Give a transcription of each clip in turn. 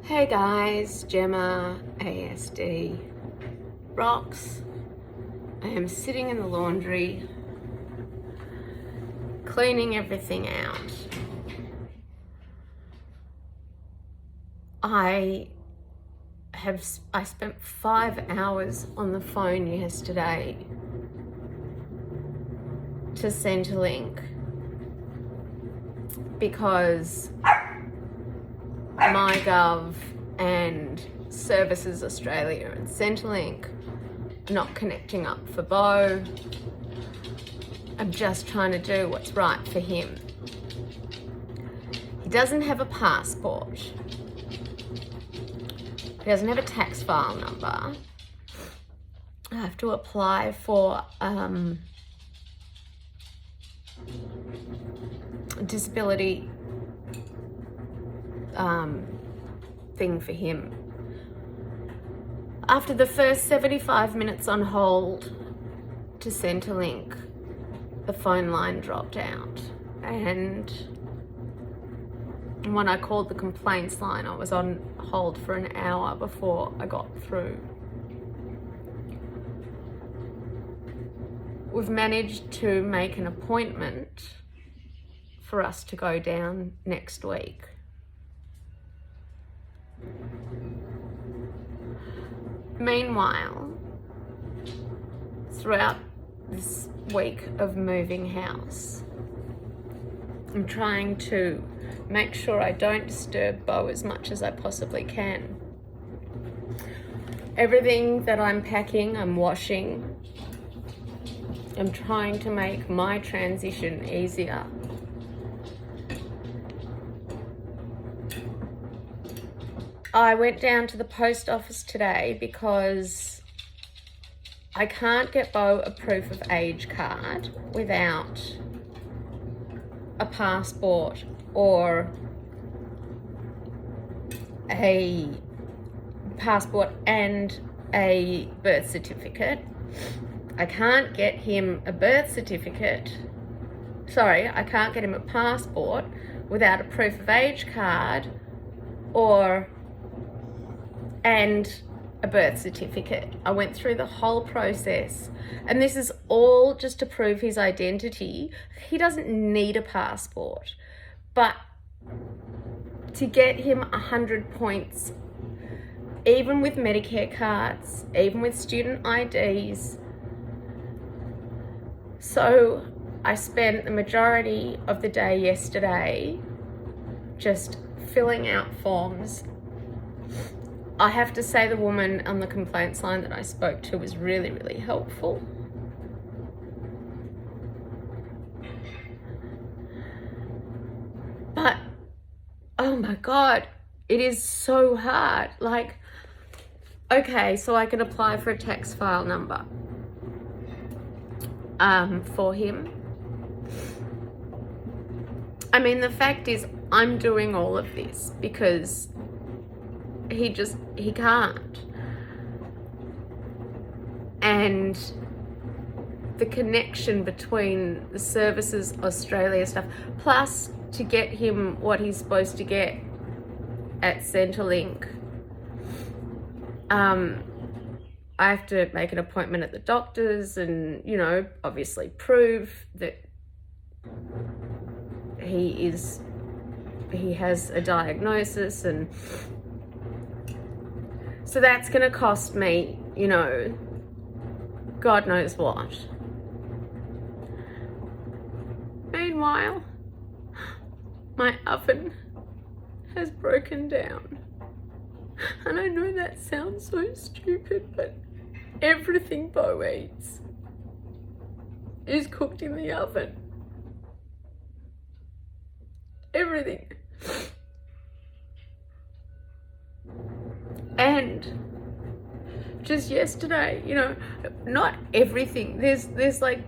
Hey guys, Gemma, ASD, rocks. I am sitting in the laundry, cleaning everything out. I spent 5 hours on the phone yesterday to Centrelink because MyGov and Services Australia and Centrelink are not connecting up for Beau. I'm just trying to do what's right for him. He doesn't have a passport. He doesn't have a tax file number. I have to apply for a disability thing for him. After the first 75 minutes on hold to Centrelink, the phone line dropped out, and when I called the complaints line, I was on hold for an hour before I got through. We've managed to make an appointment for us to go down next week. Meanwhile, throughout this week of moving house, I'm trying to make sure I don't disturb Beau as much as I possibly can. Everything that I'm packing, I'm washing. I'm trying to make my transition easier. I went down to the post office today because I can't get Beau a proof of age card without a passport or a passport and a birth certificate. I can't get him a birth certificate. I can't get him a passport without a proof of age card and a birth certificate. I went through the whole process, and this is all just to prove his identity. He doesn't need a passport, but to get him 100 points, even with Medicare cards, even with student IDs. So I spent the majority of the day yesterday just filling out forms. I have to say the woman on the complaints line that I spoke to was really, really helpful. But, oh my God, it is so hard. Like, okay, so I can apply for a tax file number for him. I mean, the fact is, I'm doing all of this because he can't. And the connection between the Services Australia stuff, plus to get him what he's supposed to get at Centrelink, I have to make an appointment at the doctor's and, obviously prove that he has a diagnosis, and so that's going to cost me, God knows what. Meanwhile, my oven has broken down. And I know that sounds so stupid, but everything Beau eats is cooked in the oven. Everything. And just yesterday, not everything. There's like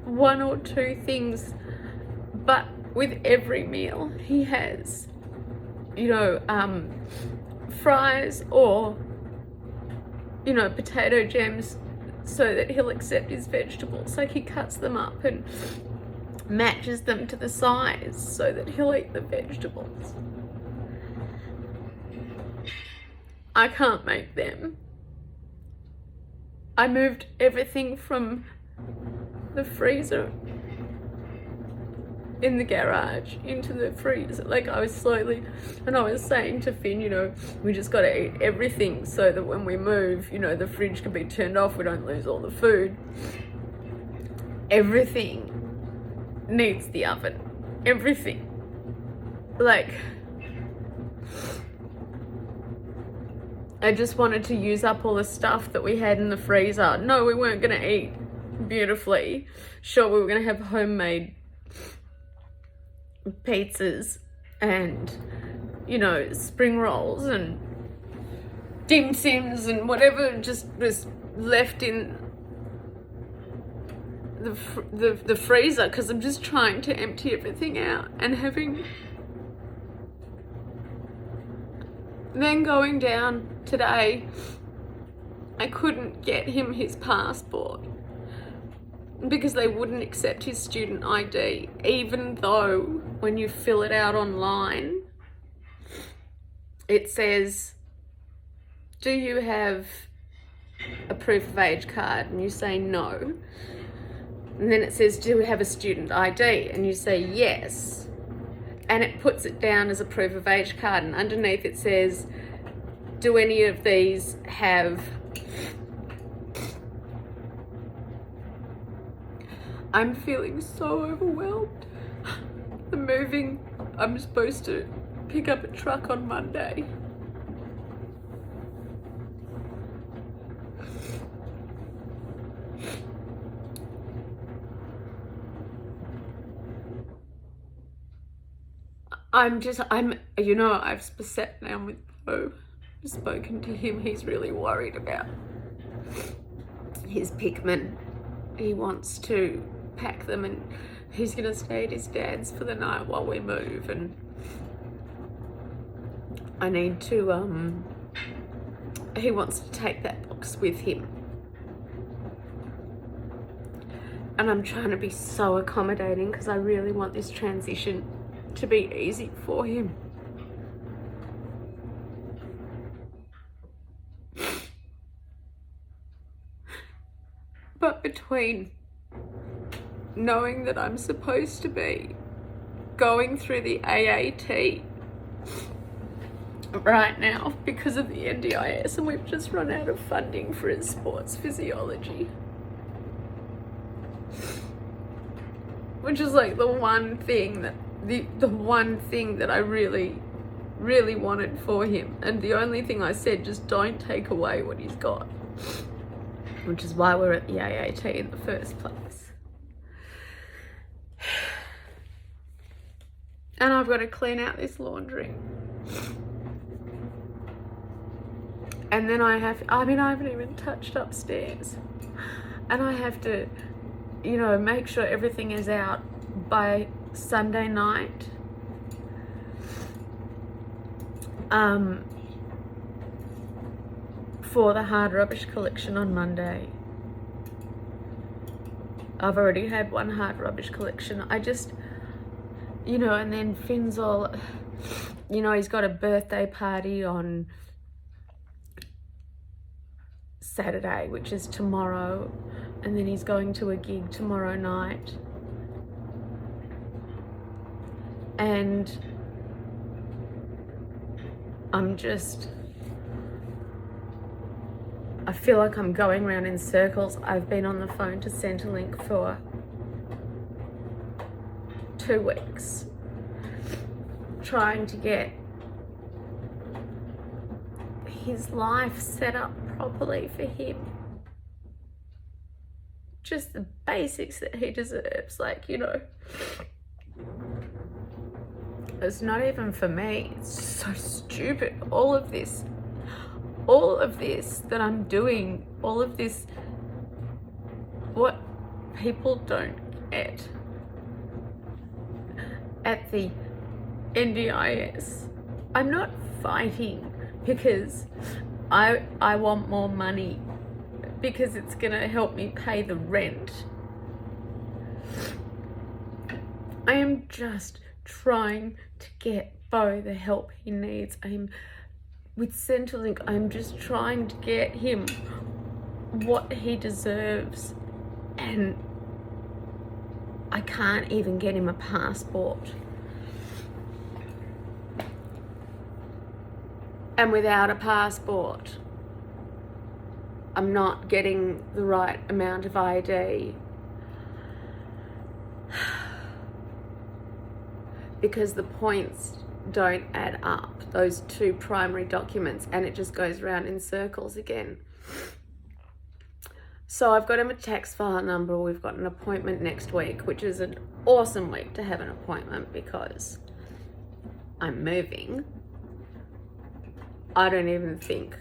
one or two things, but with every meal he has, fries or, potato gems so that he'll accept his vegetables. Like, he cuts them up and matches them to the size so that he'll eat the vegetables. I can't make them. I moved everything from the freezer in the garage into the freezer. Like, I was slowly, and I was saying to Finn, you know, we just got to eat everything so that when we move, you know, the fridge can be turned off, we don't lose all the food. Everything needs the oven. Everything. Like, I just wanted to use up all the stuff that we had in the freezer. No, we weren't going to eat beautifully. Sure, we were going to have homemade pizzas and, you know, spring rolls and dim sims and whatever just was left in the freezer, because I'm just trying to empty everything out. And then going down today, I couldn't get him his passport because they wouldn't accept his student ID, even though when you fill it out online, it says, do you have a proof of age card? And you say no. And then it says, do we have a student ID? And you say yes. And it puts it down as a proof of age card. And underneath it says, do any of these have... I'm feeling so overwhelmed. I'm supposed to pick up a truck on Monday. you know, I've sat down with Bo, spoken to him. He's really worried about his Pikmin. He wants to pack them and he's gonna stay at his dad's for the night while we move, and I need to, he wants to take that box with him. And I'm trying to be so accommodating because I really want this transition to be easy for him. But between knowing that I'm supposed to be going through the AAT right now because of the NDIS, and we've just run out of funding for his sports physiology, which is like the one thing that I really, really wanted for him. And the only thing I said, just don't take away what he's got, which is why we're at the AAT in the first place. And I've got to clean out this laundry. And then I haven't even touched upstairs. And I have to, you know, make sure everything is out by Sunday night. For the hard rubbish collection on Monday. I've already had one hard rubbish collection. I just, you know, and then Finn's all, you know, he's got a birthday party on Saturday, which is tomorrow, and then he's going to a gig tomorrow night. And I feel like I'm going around in circles. I've been on the phone to Centrelink for 2 weeks, trying to get his life set up properly for him. Just the basics that he deserves, like, you know. It's not even for me. It's so stupid. All of this that I'm doing, all of this, what people don't get at the NDIS. I'm not fighting because I want more money, because it's gonna help me pay the rent. I am just trying to get Bo the help he needs. I'm with Centrelink, I'm just trying to get him what he deserves, and I can't even get him a passport. And without a passport, I'm not getting the right amount of ID. Because the points don't add up, those two primary documents, and it just goes around in circles again. So I've got him a tax file number. We've got an appointment next week, which is an awesome week to have an appointment because I'm moving. I don't even think,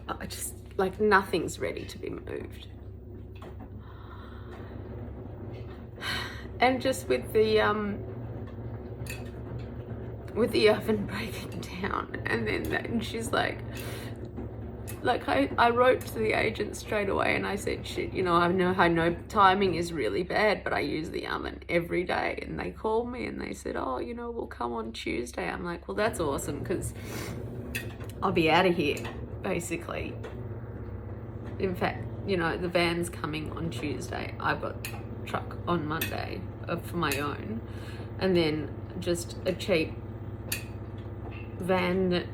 I just, like, nothing's ready to be moved. And just with the oven breaking down, and then she's like I wrote to the agent straight away and I said, shit, you know I know timing is really bad, but I use the oven every day. And they called me and they said, oh, you know, we'll come on Tuesday. I'm like, well, that's awesome, because I'll be out of here, basically. In fact, you know, the van's coming on Tuesday. I've got a truck on Monday for my own, and then just a cheap van that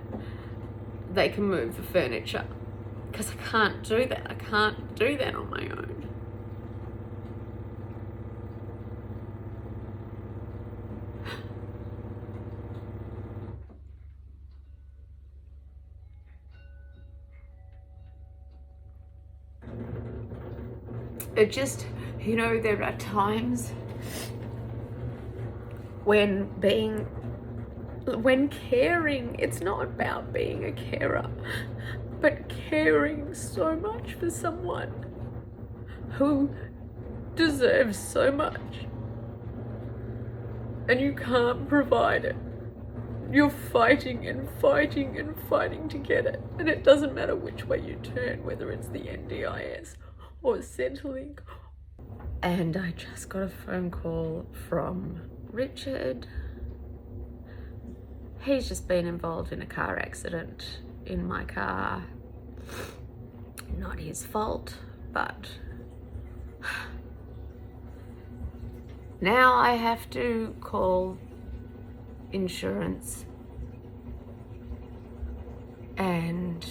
they can move the furniture, because I can't do that. I can't do that on my own. It just, you know, there are times when caring, it's not about being a carer, but caring so much for someone who deserves so much, and you can't provide it. You're fighting and fighting and fighting to get it, and it doesn't matter which way you turn, whether it's the NDIS or Centrelink. And I just got a phone call from Richard. He's just been involved in a car accident in my car. Not his fault, but now I have to call insurance and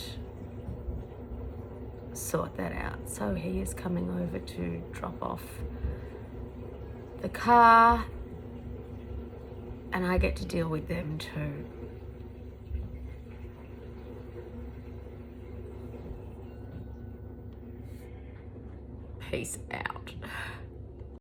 sort that out. So he is coming over to drop off the car, and I get to deal with them too. Peace out.